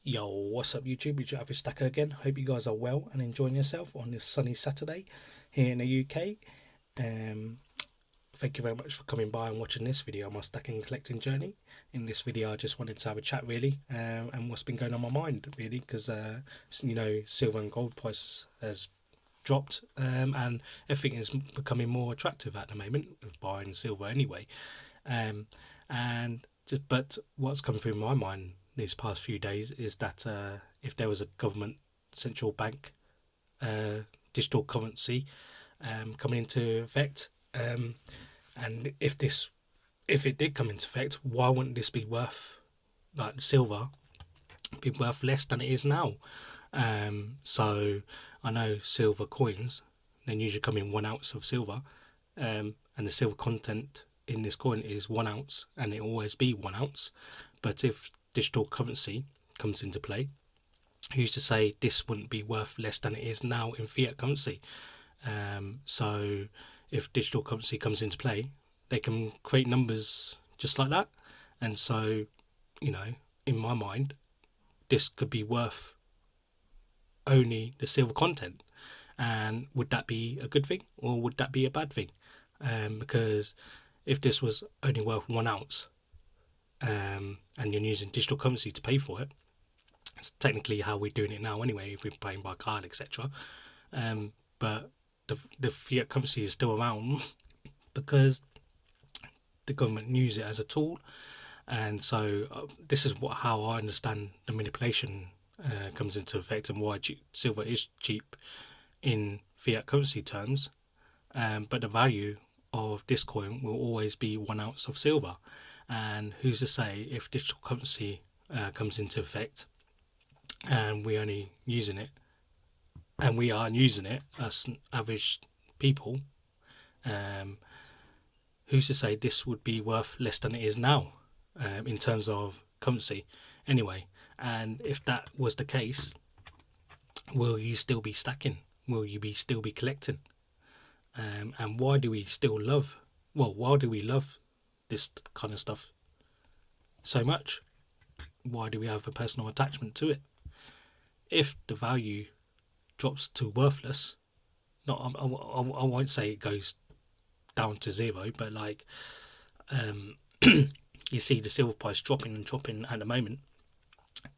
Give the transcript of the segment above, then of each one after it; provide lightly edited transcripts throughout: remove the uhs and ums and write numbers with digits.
Yo, what's up YouTube? It's your average stacker again. Hope you guys are well and enjoying yourself on this sunny Saturday here in the UK. Um, Thank you very much for coming by and watching this video on my stacking and collecting journey. In this video, I just wanted to have a chat really, and what's been going on my mind really, because silver and gold price has dropped, and everything is becoming more attractive at the moment with buying silver anyway. But what's come through my mind these past few days is that if there was a government central bank digital currency coming into effect, and if it did come into effect, why wouldn't this be worth, like silver, be worth less than it is now? So I know silver coins, they usually come in 1 ounce of silver, and the silver content in this coin is 1 ounce, and it will always be 1 ounce. But if digital currency comes into play, who's to say this wouldn't be worth less than it is now in fiat currency? So if digital currency comes into play, they can create numbers just like that. And so, in my mind, this could be worth only the silver content. And would that be a good thing or would that be a bad thing? Because if this was only worth 1 ounce, and you're using digital currency to pay for it, it's technically how we're doing it now anyway, if we're paying by card, etc. But the fiat currency is still around because the government use it as a tool. And so this is how I understand the manipulation comes into effect, and why silver is cheap in fiat currency terms. But the value of this coin will always be 1 ounce of silver. And who's to say if digital currency comes into effect and we only using it, and we are using it as average people, who's to say this would be worth less than it is now, in terms of currency anyway? And if that was the case, will you still be stacking? Will you still be collecting? And why do we love this kind of stuff so much? Why do we have a personal attachment to it? If the value drops to worthless, I won't say it goes down to zero, but you see the silver price dropping and dropping at the moment.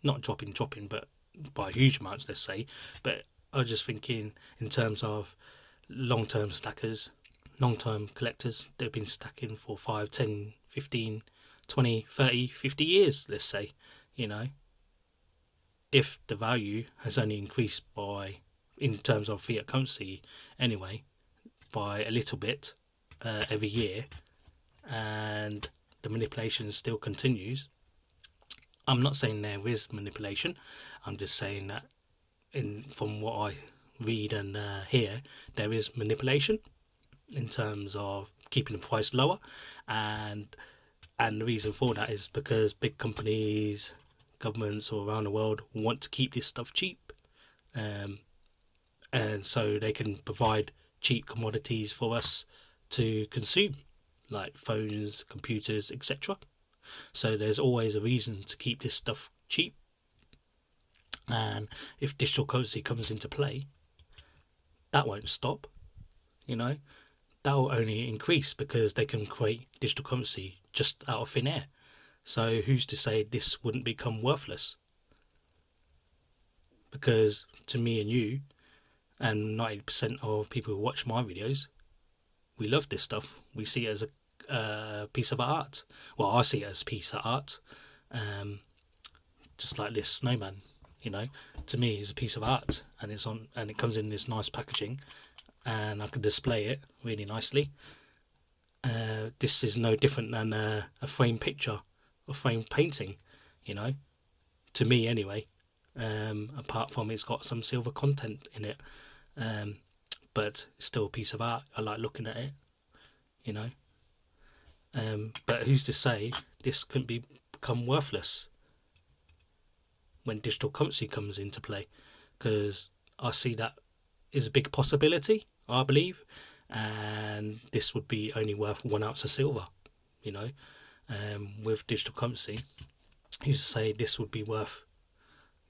Not dropping, but by huge amounts, let's say. But I was just thinking in terms of long-term stackers, long-term collectors. They've been stacking for 5, 10, 15, 20, 30, 50 years, let's say. If the value has only increased by, in terms of fiat currency anyway, by a little bit every year, and the manipulation still continues, I'm not saying there is manipulation. I'm just saying that from what I read and hear, there is manipulation in terms of keeping the price lower, and the reason for that is because big companies, governments all around the world want to keep this stuff cheap, and so they can provide cheap commodities for us to consume, like phones, computers, etc. So there's always a reason to keep this stuff cheap. And if digital currency comes into play, that won't stop. That will only increase because they can create digital currency just out of thin air. So who's to say this wouldn't become worthless? Because to me and you, and 90% of people who watch my videos, we love this stuff. We see it as a piece of art. Well, I see it as a piece of art. Just like this snowman, to me is a piece of art, and it comes in this nice packaging, and I can display it really nicely. This is no different than a framed picture or framed painting, to me anyway. Apart from it's got some silver content in it, but it's still a piece of art. I like looking at it, but who's to say this couldn't become worthless when digital currency comes into play? Because I see that is a big possibility, I believe, and this would be only worth 1 ounce of silver. With digital currency, who's to say this would be worth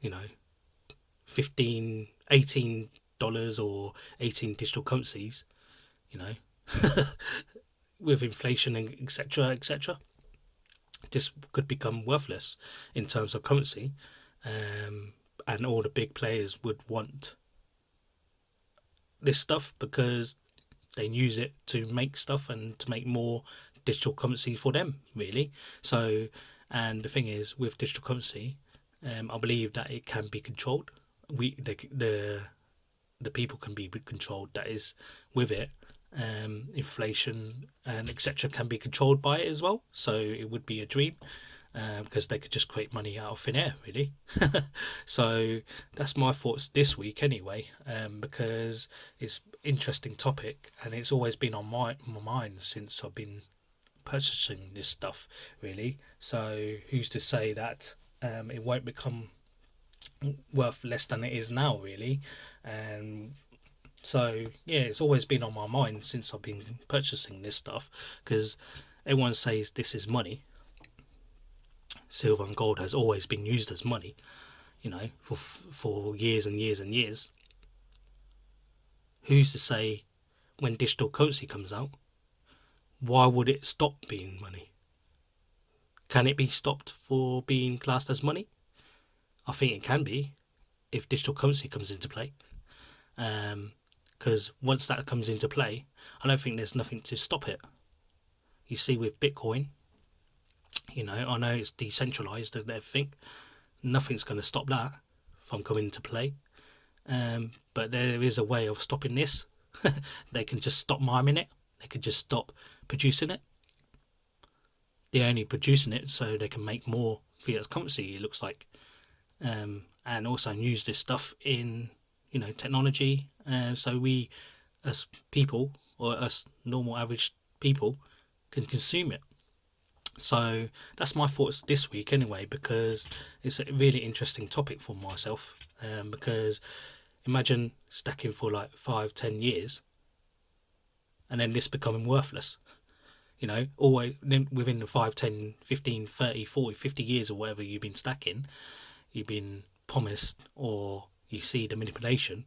$15, $18 or 18 digital currencies, you know, with inflation and etc., this could become worthless in terms of currency, and all the big players would want this stuff because they use it to make stuff and to make more digital currency for them, really. So, and the thing is, with digital currency, I believe that it can be controlled. The people can be controlled. That is, with it, inflation and etc. can be controlled by it as well. So it would be a dream, because they could just create money out of thin air, really. So that's my thoughts this week, anyway. Because it's interesting topic, and it's always been on my mind since I've been purchasing this stuff, really. So who's to say that it won't become worth less than it is now, really? So yeah, it's always been on my mind since I've been purchasing this stuff, because everyone says this is money. Silver and gold has always been used as money, for years and years and years. Who's to say when digital currency comes out, why would it stop being money? Can it be stopped for being classed as money? I think it can be if digital currency comes into play. Because once that comes into play, I don't think there's nothing to stop it. You see, with Bitcoin, I know it's decentralized and everything. Nothing's going to stop that from coming into play. But there is a way of stopping this. They can just stop miming it. They could just stop producing it. They're only producing it so they can make more fiat currency, it looks like. And also use this stuff in, technology. So we, as people, or us normal average people, can consume it. So that's my thoughts this week, anyway, because it's a really interesting topic for myself. Because imagine stacking for like 5-10 years, and then this becoming worthless. Always within the 5, 10, 15, 30, 40, 50 years or whatever you've been stacking, you've been promised, or you see the manipulation,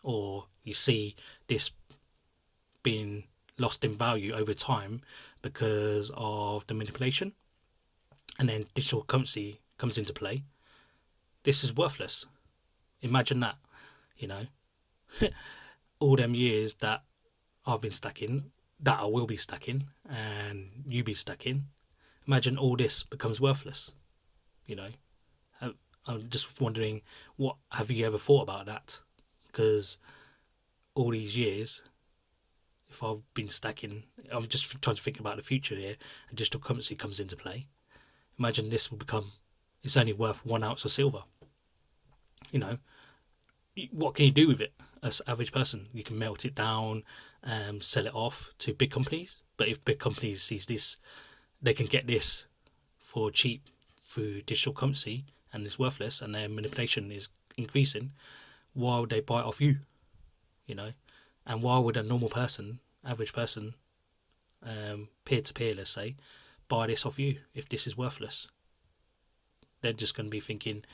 or you see this being lost in value over time because of the manipulation, and then digital currency comes into play. This is worthless. Imagine that, all them years that I've been stacking, that I will be stacking, and you be stacking. Imagine all this becomes worthless. I'm just wondering, what have you ever thought about that? Because all these years, if I've been stacking, I'm just trying to think about the future here, and digital currency comes into play. Imagine this will become, it's only worth 1 ounce of silver. What can you do with it as an average person? You can melt it down, sell it off to big companies. But if big companies sees this, they can get this for cheap through digital currency, and it's worthless, and their manipulation is increasing. Why would they buy it off you? And why would a normal person, average person, peer to peer, let's say, buy this off you if this is worthless? They're just going to be thinking,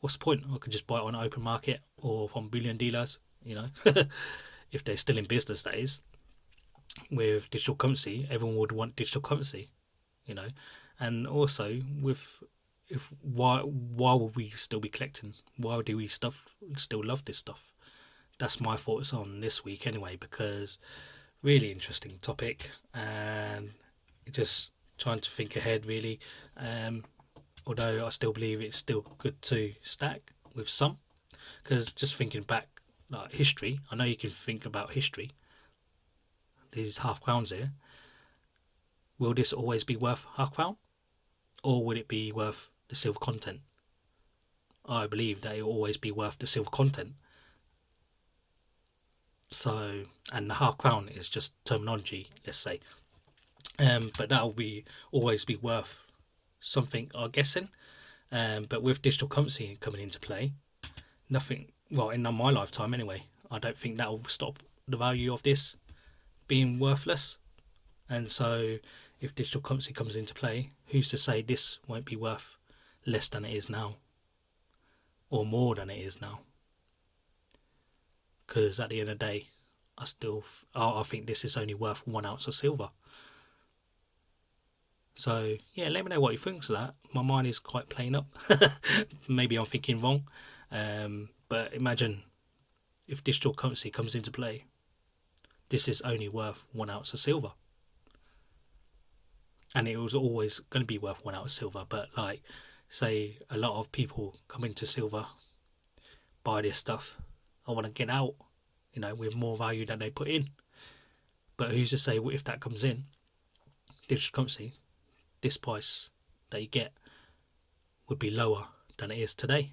what's the point? I could just buy it on an open market or from bullion dealers, if they're still in business, that is. With digital currency, everyone would want digital currency, and also why would we still be collecting? Why do we still love this stuff? That's my thoughts on this week, anyway, because really interesting topic, and just trying to think ahead, really. Although I still believe it's still good to stack with some, because just thinking back, like history, I know you can think about history. These half crowns here, will this always be worth half crown, or would it be worth the silver content? I believe that it will always be worth the silver content. So, and the half crown is just terminology, let's say. But that will always be worth something, I'm guessing. But with digital currency coming into play, nothing, well, in my lifetime anyway, I don't think that will stop the value of this being worthless. And so if digital currency comes into play, who's to say this won't be worth less than it is now, or more than it is now. Because at the end of the day, I think this is only worth 1 ounce of silver. So yeah, let me know what you think of that. My mind is quite playing up. Maybe I'm thinking wrong, but imagine if digital currency comes into play. This is only worth 1 ounce of silver, and it was always going to be worth 1 ounce of silver. But like, say a lot of people come into silver, buy this stuff. I want to get out, with more value than they put in. But who's to say if that comes in, digital currency, this price that you get would be lower than it is today.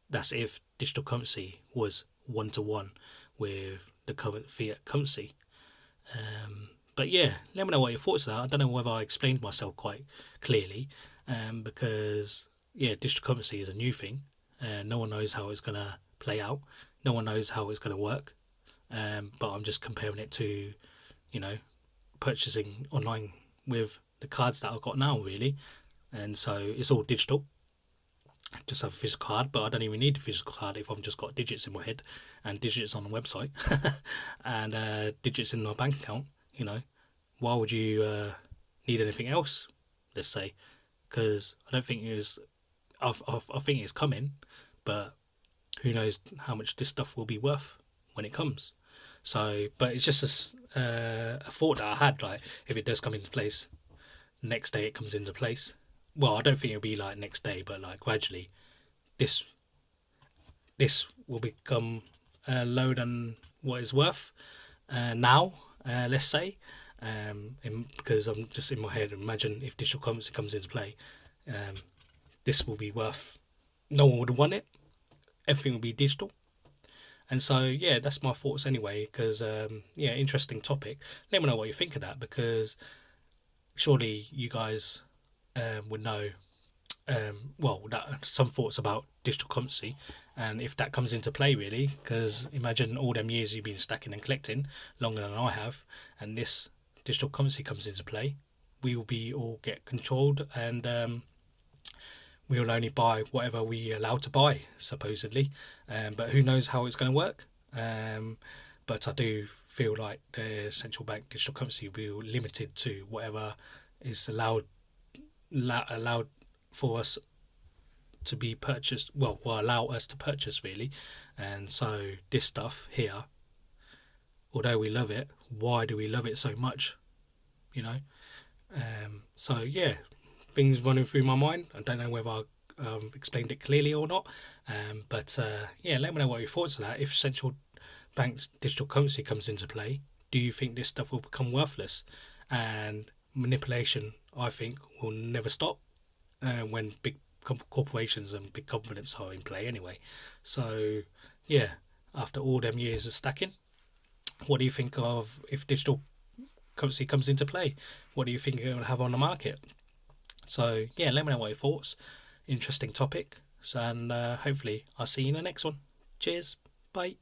That's if digital currency was 1-to-1 with the current fiat currency. But yeah, let me know what your thoughts are. I don't know whether I explained myself quite clearly, because yeah, digital currency is a new thing. No one knows how it's going to play out. No one knows how it's going to work. But I'm just comparing it to, purchasing online with the cards that I've got now, really. And so it's all digital. Just have a physical card, but I don't even need a physical card if I've just got digits in my head and digits on the website and digits in my bank account. Why would you need anything else? Let's say, because I don't think I think it's coming, but who knows how much this stuff will be worth when it comes. So, but it's just a thought that I had, like, if it does come into place, next day it comes into place. Well, I don't think it'll be like next day, but like gradually, this will become lower than what it's worth now. Let's say, because I'm just in my head. Imagine if digital currency comes into play, this will be worth. No one would want it. Everything will be digital. And so, yeah, that's my thoughts anyway, because, interesting topic. Let me know what you think of that, because surely you guys would know, some thoughts about digital currency, and if that comes into play, really, because imagine all them years you've been stacking and collecting, longer than I have, and this digital currency comes into play, we will be all get controlled, and we will only buy whatever we are allowed to buy, supposedly. But who knows how it's going to work. But I do feel like the central bank digital currency will be limited to whatever is allowed for us to be purchased. Well, will allow us to purchase, really. And so this stuff here, although we love it, why do we love it so much? So yeah, things running through my mind. I don't know whether I've explained it clearly or not, but let me know what your thoughts are. If central bank digital currency comes into play, do you think this stuff will become worthless? And manipulation, I think, will never stop when big corporations and big governments are in play anyway. So yeah, after all them years of stacking, what do you think of if digital currency comes into play? What do you think it will have on the market? So yeah, let me know what your thoughts. Interesting topic. So, and hopefully I'll see you in the next one. Cheers. Bye.